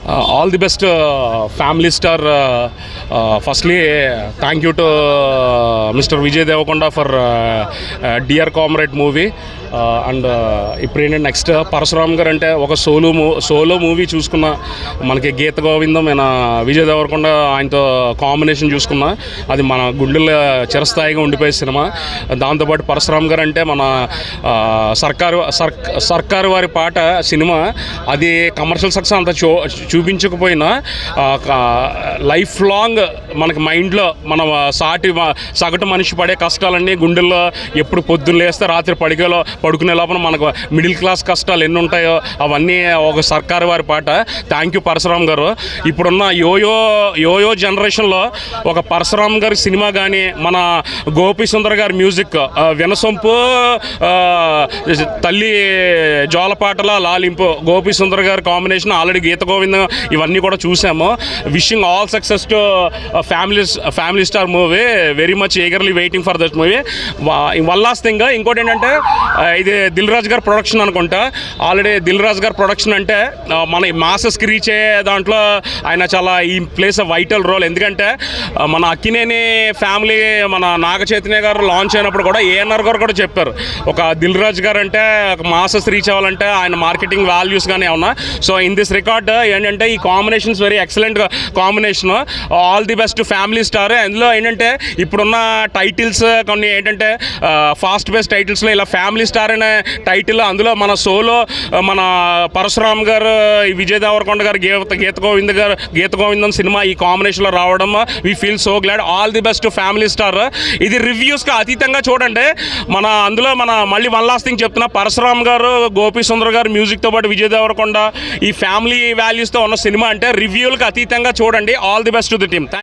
All the best, family star. Firstly, thank you to Mr. Vijay Devarakonda for Dear Comrade movie. And ఇప్పుడు ఏంటంటే next Parashuram గారు అంటే ఒక solo movie చూసుకున్న మనకి గీత గోవిందం ఆయన విజయ్ దేవరకొండ ఆయనతో కాంబినేషన్ చూసుకున్నా అది మన గుండెల్లో చిరస్థాయిగా ఉండిపోయే సినిమా. దాంతోపాటు పరశురామ్ గారు అంటే మన సర్కారు వారి పాట సినిమా అది కమర్షియల్ సక్సెస్ అంత చూపించకపోయినా లైఫ్ లాంగ్ మనకి మైండ్లో మన సగటు మనిషి పడే కష్టాలన్నీ గుండెల్లో ఎప్పుడు పొద్దున్న లేస్తే రాత్రి పడుకునే లోపల మనకు మిడిల్ క్లాస్ కష్టాలు ఎన్ని ఉంటాయో అవన్నీ ఒక సర్కారు వారి పాట. థ్యాంక్ యూ పరశురామ్ గారు. ఇప్పుడున్న యోయో జనరేషన్లో ఒక పరశురామ్ గారి సినిమా కానీ మన గోపి సుందర్ గారి మ్యూజిక్ వినసొంపు తల్లి జోలపాటల లాలింపు గోపి సుందర్ గారి కాంబినేషన్ ఆల్రెడీ గీత గోవిందం ఇవన్నీ కూడా చూసాము. Wishing all success to family star movie. Very much eagerly waiting for that movie. One last thing ఇంకోటి ఏంటంటే ఇది దిల్ రాజు గారి ప్రొడక్షన్ అనుకుంటా. ఆల్రెడీ దిల్ రాజు గారి ప్రొడక్షన్ అంటే మన మాసెస్కి రీచ్ అయ్యే దాంట్లో ఆయన చాలా ఈ ప్లేస్ వైటల్ రోల్. ఎందుకంటే మన అక్కినేని ఫ్యామిలీ మన నాగ చైతన్య గారు లాంచ్ అయినప్పుడు కూడా ఏఎన్ఆర్ గారు కూడా చెప్పారు ఒక దిల్ రాజు గారు అంటే మాసెస్ రీచ్ అవ్వాలంటే ఆయన మార్కెటింగ్ వాల్యూస్ కానీ ఏమన్నా. సో ఇన్ దిస్ రికార్డ్ ఏంటంటే ఈ combinations very excellent combination. All the best family star. అందులో ఏంటంటే ఇప్పుడున్న టైటిల్స్ కొన్ని ఏంటంటే ఫాస్ట్ బేస్ టైటిల్స్లో ఇలా ఫ్యామిలీ స్టార్ అనే టైటిల్, అందులో మన సోలో మన పరశురామ్ గారు విజయ్ దేవరకొండ గారు గీత గోవిందం సినిమా ఈ కాంబినేషన్లో రావడం we feel so glad. All the best family star. ఇది రివ్యూస్కి అతీతంగా చూడండి. అందులో మళ్ళీ వన్ లాస్ట్ థింగ్ చెప్తున్నా, పరశురామ్ గారు గోపి సుందర్ గారు మ్యూజిక్తో పాటు విజయ్ దేవరకొండ ఈ ఫ్యామిలీ వాల్యూస్తో ఉన్న సినిమా అంటే రివ్యూలకు అతీతంగా చూడండి. All the best to the team.